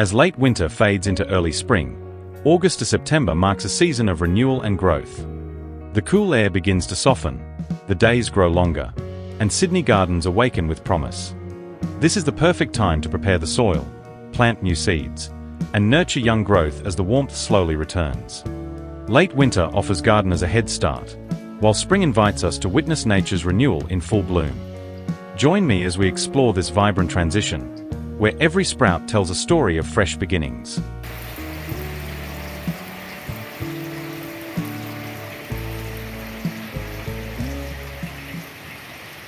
As late winter fades into early spring, August to September marks a season of renewal and growth. The cool air begins to soften, the days grow longer, and Sydney gardens awaken with promise. This is the perfect time to prepare the soil, plant new seeds, and nurture young growth as the warmth slowly returns. Late winter offers gardeners a head start, while spring invites us to witness nature's renewal in full bloom. Join me as we explore this vibrant transition, where every sprout tells a story of fresh beginnings.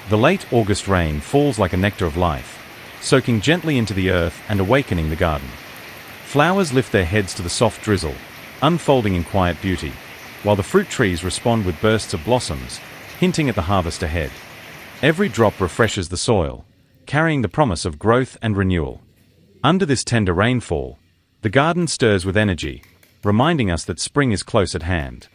The late August rain falls like a nectar of life, soaking gently into the earth and awakening the garden. Flowers lift their heads to the soft drizzle, unfolding in quiet beauty, while the fruit trees respond with bursts of blossoms, hinting at the harvest ahead. Every drop refreshes the soil, carrying the promise of growth and renewal. Under this tender rainfall, the garden stirs with energy, reminding us that spring is close at hand.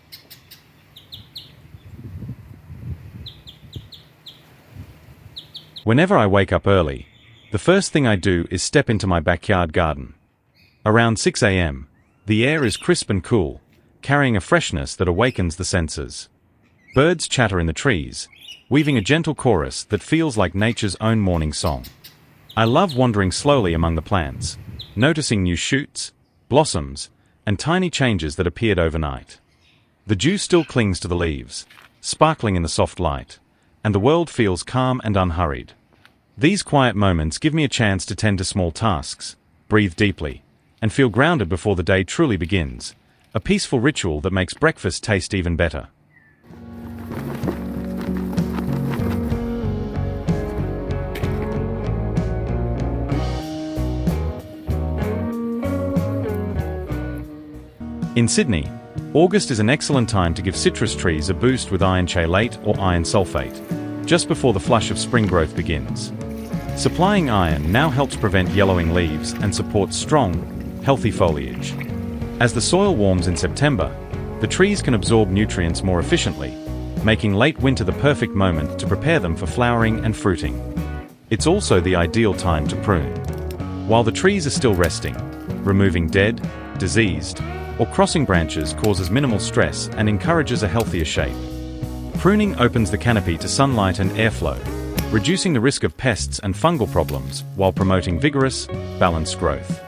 Whenever I wake up early, the first thing I do is step into my backyard garden. Around 6 a.m., the air is crisp and cool, carrying a freshness that awakens the senses. Birds chatter in the trees, weaving a gentle chorus that feels like nature's own morning song. I love wandering slowly among the plants, noticing new shoots, blossoms, and tiny changes that appeared overnight. The dew still clings to the leaves, sparkling in the soft light, and the world feels calm and unhurried. These quiet moments give me a chance to tend to small tasks, breathe deeply, and feel grounded before the day truly begins, a peaceful ritual that makes breakfast taste even better. In Sydney, August is an excellent time to give citrus trees a boost with iron chelate or iron sulfate, just before the flush of spring growth begins. Supplying iron now helps prevent yellowing leaves and supports strong, healthy foliage. As the soil warms in September, the trees can absorb nutrients more efficiently, making late winter the perfect moment to prepare them for flowering and fruiting. It's also the ideal time to prune. While the trees are still resting, removing dead, diseased, or crossing branches causes minimal stress and encourages a healthier shape. Pruning opens the canopy to sunlight and airflow, reducing the risk of pests and fungal problems while promoting vigorous, balanced growth.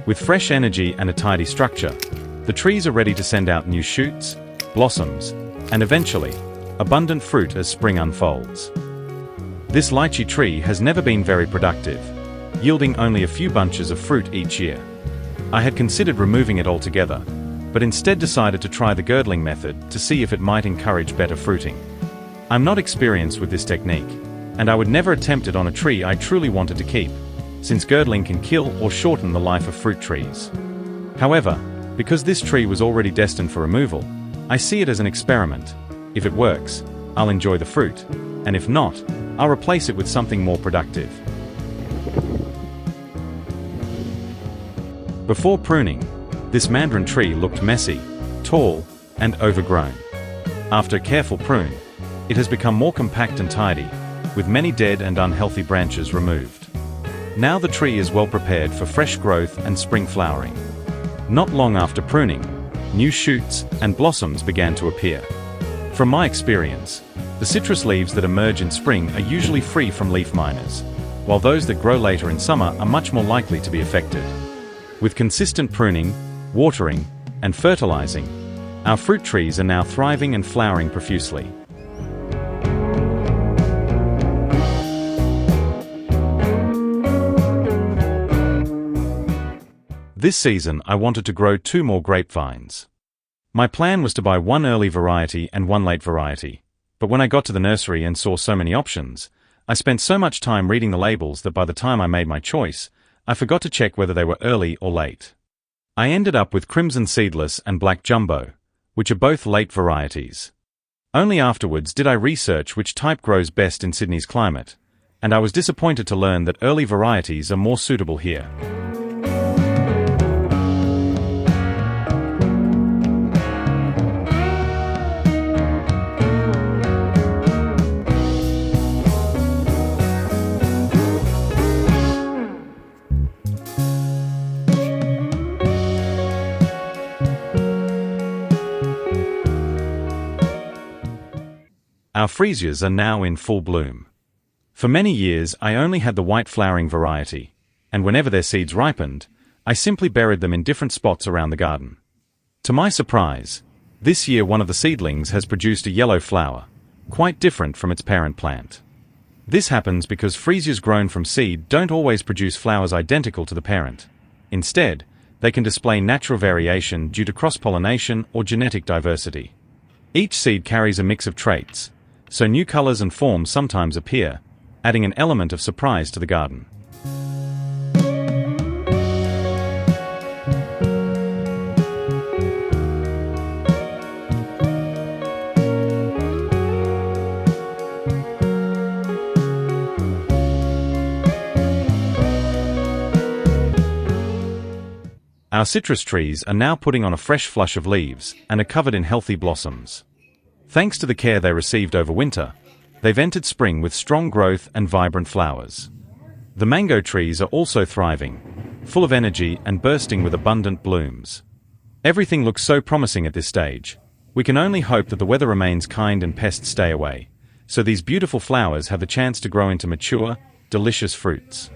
With fresh energy and a tidy structure, the trees are ready to send out new shoots, blossoms, and eventually, abundant fruit as spring unfolds. This lychee tree has never been very productive, yielding only a few bunches of fruit each year. I had considered removing it altogether, but instead decided to try the girdling method to see if it might encourage better fruiting. I'm not experienced with this technique, and I would never attempt it on a tree I truly wanted to keep, since girdling can kill or shorten the life of fruit trees. However, because this tree was already destined for removal, I see it as an experiment. If it works, I'll enjoy the fruit, and if not, I'll replace it with something more productive. Before pruning, this mandarin tree looked messy, tall, and overgrown. After a careful prune, it has become more compact and tidy, with many dead and unhealthy branches removed. Now the tree is well prepared for fresh growth and spring flowering. Not long after pruning, new shoots and blossoms began to appear. From my experience, the citrus leaves that emerge in spring are usually free from leaf miners, while those that grow later in summer are much more likely to be affected. With consistent pruning, watering, and fertilizing, our fruit trees are now thriving and flowering profusely. This season I wanted to grow 2 more grapevines. My plan was to buy 1 early variety and 1 late variety, but when I got to the nursery and saw so many options, I spent so much time reading the labels that by the time I made my choice, I forgot to check whether they were early or late. I ended up with Crimson Seedless and Black Jumbo, which are both late varieties. Only afterwards did I research which type grows best in Sydney's climate, and I was disappointed to learn that early varieties are more suitable here. Our freesias are now in full bloom. For many years I only had the white flowering variety, and whenever their seeds ripened, I simply buried them in different spots around the garden. To my surprise, this year one of the seedlings has produced a yellow flower, quite different from its parent plant. This happens because freesias grown from seed don't always produce flowers identical to the parent. Instead, they can display natural variation due to cross-pollination or genetic diversity. Each seed carries a mix of traits, so new colors and forms sometimes appear, adding an element of surprise to the garden. Our citrus trees are now putting on a fresh flush of leaves and are covered in healthy blossoms. Thanks to the care they received over winter, they've entered spring with strong growth and vibrant flowers. The mango trees are also thriving, full of energy and bursting with abundant blooms. Everything looks so promising at this stage. We can only hope that the weather remains kind and pests stay away, so these beautiful flowers have the chance to grow into mature, delicious fruits.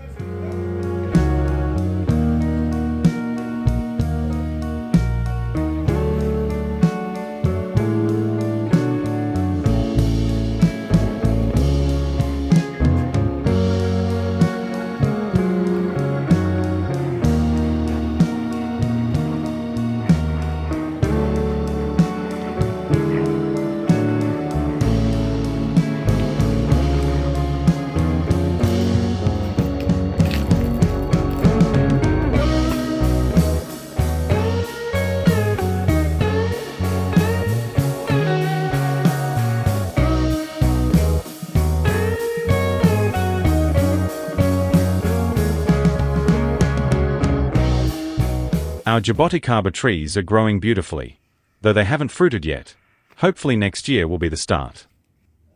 Our jaboticaba trees are growing beautifully, though they haven't fruited yet. Hopefully next year will be the start.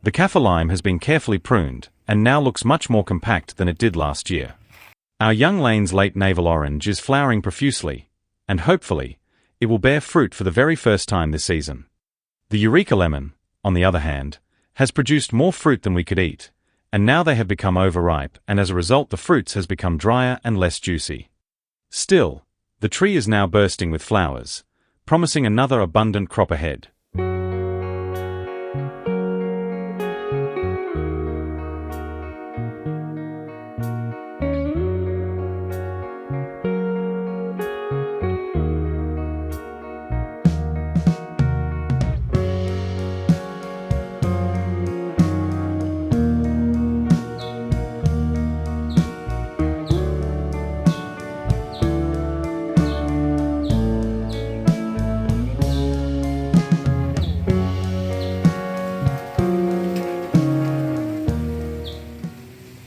The kaffir lime has been carefully pruned, and now looks much more compact than it did last year. Our young lane's late navel orange is flowering profusely, and hopefully, it will bear fruit for the very first time this season. The eureka lemon, on the other hand, has produced more fruit than we could eat, and now they have become overripe, and as a result the fruits has become drier and less juicy. Still, the tree is now bursting with flowers, promising another abundant crop ahead.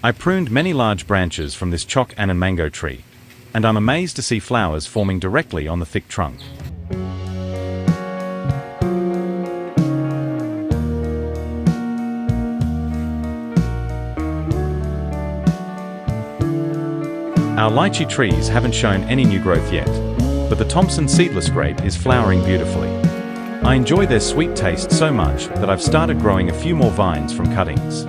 I pruned many large branches from this choc and mango tree, and I'm amazed to see flowers forming directly on the thick trunk. Our lychee trees haven't shown any new growth yet, but the Thompson seedless grape is flowering beautifully. I enjoy their sweet taste so much that I've started growing a few more vines from cuttings.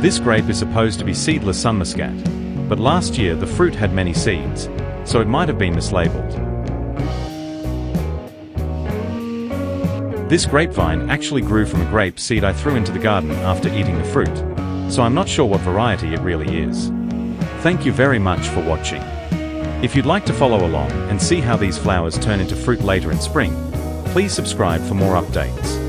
This grape is supposed to be seedless sun muscat, but last year the fruit had many seeds, so it might have been mislabeled. This grapevine actually grew from a grape seed I threw into the garden after eating the fruit, so I'm not sure what variety it really is. Thank you very much for watching. If you'd like to follow along and see how these flowers turn into fruit later in spring, please subscribe for more updates.